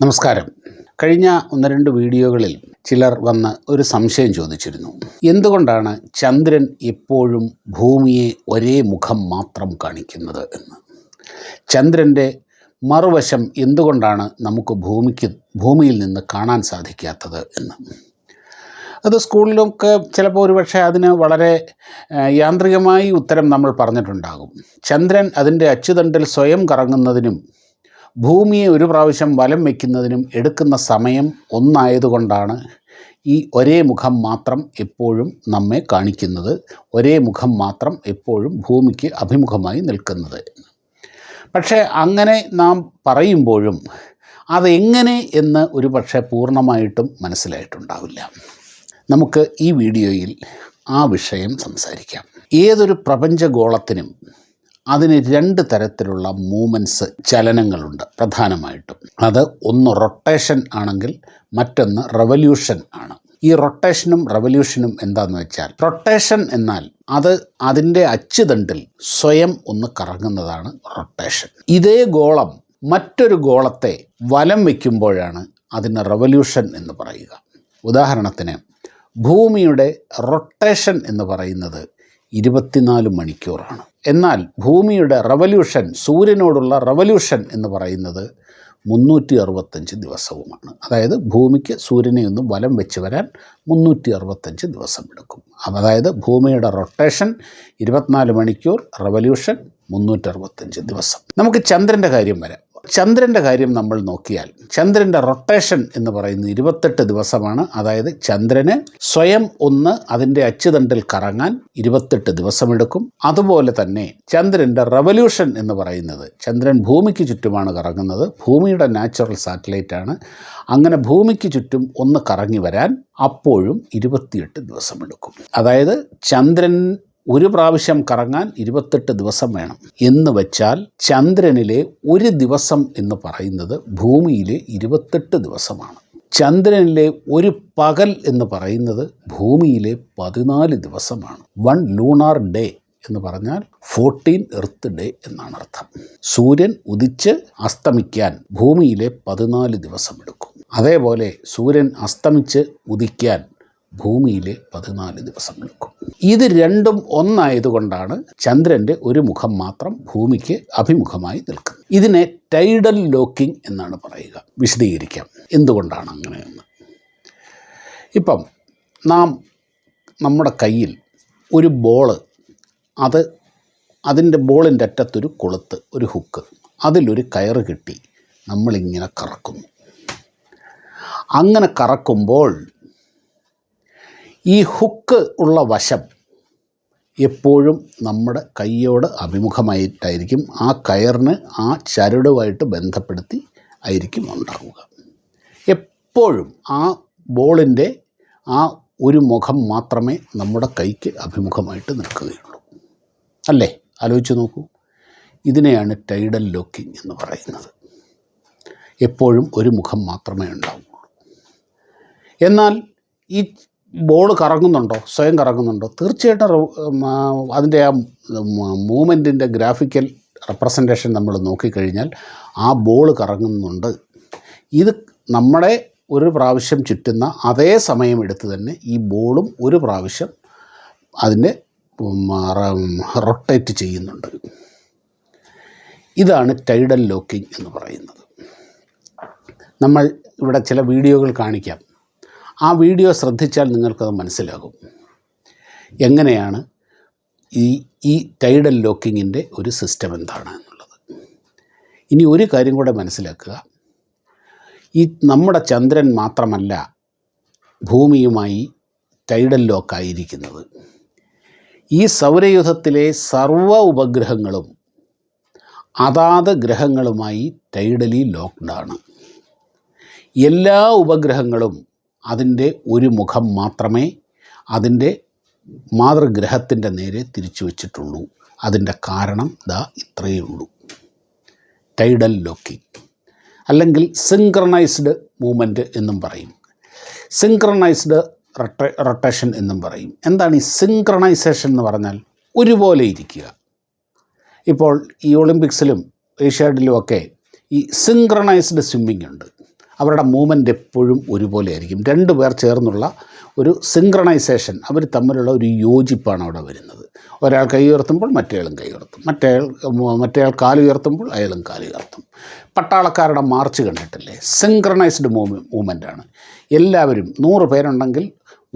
നമസ്കാരം. കഴിഞ്ഞ ഒന്ന് രണ്ട് വീഡിയോകളിൽ ചിലർ വന്ന് ഒരു സംശയം ചോദിച്ചിരുന്നു. എന്തുകൊണ്ടാണ് ചന്ദ്രൻ എപ്പോഴും ഭൂമിയെ ഒരേ മുഖം മാത്രം കാണിക്കുന്നത് എന്ന്. ചന്ദ്രൻ്റെ മറുവശം എന്തുകൊണ്ടാണ് നമുക്ക് ഭൂമിയിൽ നിന്ന് കാണാൻ സാധിക്കാത്തത് എന്ന്. അത് സ്കൂളിലൊക്കെ ചിലപ്പോൾ ഒരുപക്ഷെ അതിന് വളരെ യാന്ത്രികമായി ഉത്തരം നമ്മൾ പറഞ്ഞിട്ടുണ്ടാകും. ചന്ദ്രൻ അതിൻ്റെ അച്ചുതണ്ടിൽ സ്വയം കറങ്ങുന്നതിനും ഭൂമിയെ ഒരു പ്രാവശ്യം വലം വയ്ക്കുന്നതിനും എടുക്കുന്ന സമയം ഒന്നായതുകൊണ്ടാണ് ഈ ഒരേ മുഖം മാത്രം എപ്പോഴും നമ്മെ കാണിക്കുന്നത്, ഒരേ മുഖം മാത്രം എപ്പോഴും ഭൂമിക്ക് അഭിമുഖമായി നിൽക്കുന്നത്. പക്ഷേ അങ്ങനെ നാം പറയുമ്പോഴും അതെങ്ങനെ എന്ന് ഒരു പക്ഷേ പൂർണ്ണമായിട്ടും മനസ്സിലായിട്ടുണ്ടാവില്ല. നമുക്ക് ഈ വീഡിയോയിൽ ആ വിഷയം സംസാരിക്കാം. ഏതൊരു പ്രപഞ്ചഗോളത്തിനും അതിന് രണ്ട് തരത്തിലുള്ള മൂവ്മെൻറ്റ്സ്, ചലനങ്ങളുണ്ട് പ്രധാനമായിട്ടും. അത് ഒന്ന് റൊട്ടേഷൻ ആണെങ്കിൽ മറ്റൊന്ന് റെവല്യൂഷൻ ആണ്. ഈ റൊട്ടേഷനും റെവല്യൂഷനും എന്താണെന്ന് വെച്ചാൽ, റൊട്ടേഷൻ എന്നാൽ അത് അതിൻ്റെ അച്ചുതണ്ടിൽ സ്വയം ഒന്ന് കറങ്ങുന്നതാണ് റൊട്ടേഷൻ. ഇതേ ഗോളം മറ്റൊരു ഗോളത്തെ വലം വയ്ക്കുമ്പോഴാണ് അതിന് റെവല്യൂഷൻ എന്ന് പറയുക. ഉദാഹരണത്തിന് ഭൂമിയുടെ റൊട്ടേഷൻ എന്ന് പറയുന്നത് 24 മണിക്കൂറാണ്. എന്നാൽ ഭൂമിയുടെ റെവല്യൂഷൻ, സൂര്യനോടുള്ള റെവല്യൂഷൻ എന്ന് പറയുന്നത് 365 ദിവസവുമാണ്. അതായത് ഭൂമിക്ക് സൂര്യനെ ഒന്ന് വലം വെച്ച് വരാൻ 365 ദിവസം എടുക്കും. അതായത് ഭൂമിയുടെ റൊട്ടേഷൻ 24 മണിക്കൂർ, റെവല്യൂഷൻ 365 ദിവസം. നമുക്ക് ചന്ദ്രൻ്റെ കാര്യം വരാം. ചന്ദ്രൻ്റെ കാര്യം നമ്മൾ നോക്കിയാൽ ചന്ദ്രൻ്റെ റൊട്ടേഷൻ എന്ന് പറയുന്നത് 28 ദിവസമാണ്. അതായത് ചന്ദ്രന് സ്വയം ഒന്ന് അതിൻ്റെ അച്ചുതണ്ടിൽ കറങ്ങാൻ 28 ദിവസമെടുക്കും. അതുപോലെ തന്നെ ചന്ദ്രൻ്റെ റെവല്യൂഷൻ എന്ന് പറയുന്നത്, ചന്ദ്രൻ ഭൂമിക്ക് ചുറ്റുമാണ് കറങ്ങുന്നത്, ഭൂമിയുടെ നാച്ചുറൽ സാറ്റലൈറ്റാണ്. അങ്ങനെ ഭൂമിക്ക് ചുറ്റും ഒന്ന് കറങ്ങി വരാൻ അപ്പോഴും 28 ദിവസമെടുക്കും. അതായത് ചന്ദ്രൻ ഒരു പ്രാവശ്യം കറങ്ങാൻ 28 ദിവസം വേണം എന്ന് വെച്ചാൽ ചന്ദ്രനിലെ ഒരു ദിവസം എന്ന് പറയുന്നത് ഭൂമിയിലെ 28 ദിവസമാണ്. ചന്ദ്രനിലെ ഒരു പകൽ എന്ന് പറയുന്നത് ഭൂമിയിലെ 14 ദിവസമാണ്. 1 ലൂണാർ ഡേ എന്ന് പറഞ്ഞാൽ 14 എർത്ത് ഡേ എന്നാണ് അർത്ഥം. സൂര്യൻ ഉദിച്ച് അസ്തമിക്കാൻ ഭൂമിയിലെ 14 ദിവസം എടുക്കും. അതേപോലെ സൂര്യൻ അസ്തമിച്ച് ഉദിക്കാൻ ഭൂമിയിലെ 14 ദിവസം എടുക്കും. ഇത് രണ്ടും ഒന്നായതുകൊണ്ടാണ് ചന്ദ്രൻ്റെ ഒരു മുഖം മാത്രം ഭൂമിക്ക് അഭിമുഖമായി നിൽക്കുന്നത്. ഇതിനെ ടൈഡൽ ലോക്കിംഗ് എന്നാണ് പറയുക. വിശദീകരിക്കാം എന്തുകൊണ്ടാണ് അങ്ങനെയെന്ന്. ഇപ്പം നമ്മുടെ കയ്യിൽ ഒരു ബോള്, അതിൻ്റെ ബോളിൻ്റെ അറ്റത്തൊരു കൊളുത്ത്, ഒരു ഹുക്ക്, അതിലൊരു കയറ് കെട്ടി നമ്മളിങ്ങനെ കറക്കുന്നു. അങ്ങനെ കറക്കുമ്പോൾ ഈ ഹുക്ക് ഉള്ള വശം എപ്പോഴും നമ്മുടെ കൈയോട് അഭിമുഖമായിട്ടായിരിക്കും. ആ കയറിന് ആ ചരടുമായിട്ട് ബന്ധപ്പെടുത്തി ആയിരിക്കും ഉണ്ടാവുക. എപ്പോഴും ആ ബോളിൻ്റെ ആ ഒരു മുഖം മാത്രമേ നമ്മുടെ കൈക്ക് അഭിമുഖമായിട്ട് നിൽക്കുകയുള്ളൂ. അല്ലേ? ആലോചിച്ച് നോക്കൂ. ഇതിനെയാണ് ടൈഡൽ ലോക്കിംഗ് എന്ന് പറയുന്നത്. എപ്പോഴും ഒരു മുഖം മാത്രമേ ഉണ്ടാവുകയുള്ളൂ. എന്നാൽ ഈ ബോൾ കറങ്ങുന്നുണ്ടോ, സ്വയം കറങ്ങുന്നുണ്ടോ? തീർച്ചയായിട്ടും അതിൻ്റെ ആ മൂവ്മെൻറ്റിൻ്റെ ഗ്രാഫിക്കൽ റെപ്രസെൻറ്റേഷൻ നമ്മൾ നോക്കിക്കഴിഞ്ഞാൽ ആ ബോൾ കറങ്ങുന്നുണ്ട്. ഇത് നമ്മളെ ഒരു പ്രാവശ്യം ചുറ്റുന്ന അതേ സമയമെടുത്ത് തന്നെ ഈ ബോളും ഒരു പ്രാവശ്യം അതിൻ്റെ റൊട്ടേറ്റ് ചെയ്യുന്നുണ്ട്. ഇതാണ് ടൈഡൽ ലോക്കിംഗ് എന്ന് പറയുന്നത്. നമ്മൾ ഇവിടെ ചില വീഡിയോകൾ കാണിക്കാം. ആ വീഡിയോ ശ്രദ്ധിച്ചാൽ നിങ്ങൾക്കത് മനസ്സിലാകും എങ്ങനെയാണ് ഈ ടൈഡൽ ലോക്കിങ്ങിൻ്റെ ഒരു സിസ്റ്റം എന്താണ് എന്നുള്ളത്. ഇനി ഒരു കാര്യം കൂടെ മനസ്സിലാക്കുക. ഈ നമ്മുടെ ചന്ദ്രൻ മാത്രമല്ല ഭൂമിയുമായി ടൈഡൽ ലോക്കായിരിക്കുന്നത്. ഈ സൗരയൂഥത്തിലെ സർവ്വ ഉപഗ്രഹങ്ങളും അതാത് ഗ്രഹങ്ങളുമായി ടൈഡലി ലോക്ക്ഡാണ്. എല്ലാ ഉപഗ്രഹങ്ങളും അതിൻ്റെ ഒരു മുഖം മാത്രമേ അതിൻ്റെ മാതൃഗ്രഹത്തിൻ്റെ നേരെ തിരിച്ചു വച്ചിട്ടുള്ളൂ. അതിൻ്റെ കാരണം ഇത്രയേ ഉള്ളൂ. ടൈഡൽ ലോക്കിംഗ് അല്ലെങ്കിൽ സിങ്ക്രണൈസ്ഡ് മൂവ്മെൻറ്റ് എന്നും പറയും, സിങ്ക്രണൈസ്ഡ് റൊട്ടേഷൻ എന്നും പറയും. എന്താണ് ഈ സിങ്ക്രണൈസേഷൻ എന്ന് പറഞ്ഞാൽ? ഒരുപോലെ ഇരിക്കുക. ഇപ്പോൾ ഈ ഒളിമ്പിക്സിലും ഏഷ്യാഡിലും ഒക്കെ ഈ സിങ്ക്രണൈസ്ഡ് സ്വിമ്മിംഗ് ഉണ്ട്. അവരുടെ മൂവ്മെൻറ്റ് എപ്പോഴും ഒരുപോലെ ആയിരിക്കും. രണ്ട് പേർ ചേർന്നുള്ള ഒരു സിങ്ക്രണൈസേഷൻ, അവർ തമ്മിലുള്ള ഒരു യോജിപ്പാണ് അവിടെ വരുന്നത്. ഒരാൾ കൈ ഉയർത്തുമ്പോൾ മറ്റേയാളും കൈ ഉയർത്തും, മറ്റേയാൾ കാലുയർത്തുമ്പോൾ അയാളും കാലുയർത്തും. പട്ടാളക്കാരുടെ മാർച്ച് കണ്ടിട്ടില്ലേ? സിങ്ക്രണൈസ്ഡ് മൂവ്മെൻറ്റാണ്. എല്ലാവരും 100 പേരുണ്ടെങ്കിൽ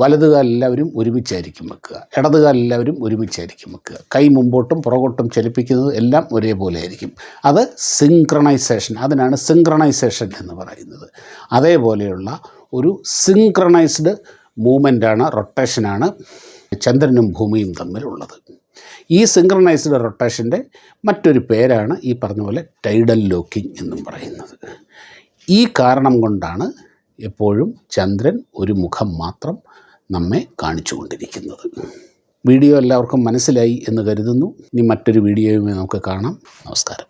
വലതുകാലെല്ലാവരും ഒരുമിച്ചായിരിക്കും വെക്കുക, ഇടതുകാലെല്ലാവരും ഒരുമിച്ചായിരിക്കും വെക്കുക. കൈ മുമ്പോട്ടും പുറകോട്ടും ചലിപ്പിക്കുന്നത് എല്ലാം ഒരേപോലെ ആയിരിക്കും. അത് സിങ്ക്രണൈസേഷൻ, അതിനാണ് സിങ്ക്രണൈസേഷൻ എന്ന് പറയുന്നത്. അതേപോലെയുള്ള ഒരു സിങ്ക്രണൈസ്ഡ് മൂവ്മെൻറ്റാണ്, റൊട്ടേഷനാണ് ചന്ദ്രനും ഭൂമിയും തമ്മിലുള്ളത്. ഈ സിങ്ക്രണൈസ്ഡ് റൊട്ടേഷൻ്റെ മറ്റൊരു പേരാണ് ഈ പറഞ്ഞ പോലെ ടൈഡൽ ലോക്കിംഗ് എന്നും പറയുന്നത്. ഈ കാരണം കൊണ്ടാണ് എപ്പോഴും ചന്ദ്രൻ ഒരു മുഖം മാത്രം നമ്മെ കാണിച്ചു കൊണ്ടിരിക്കുന്നത്. വീഡിയോ എല്ലാവർക്കും മനസ്സിലായി എന്ന് കരുതുന്നു. ഇനി മറ്റൊരു വീഡിയോയുമായി നമുക്ക് കാണാം. നമസ്കാരം.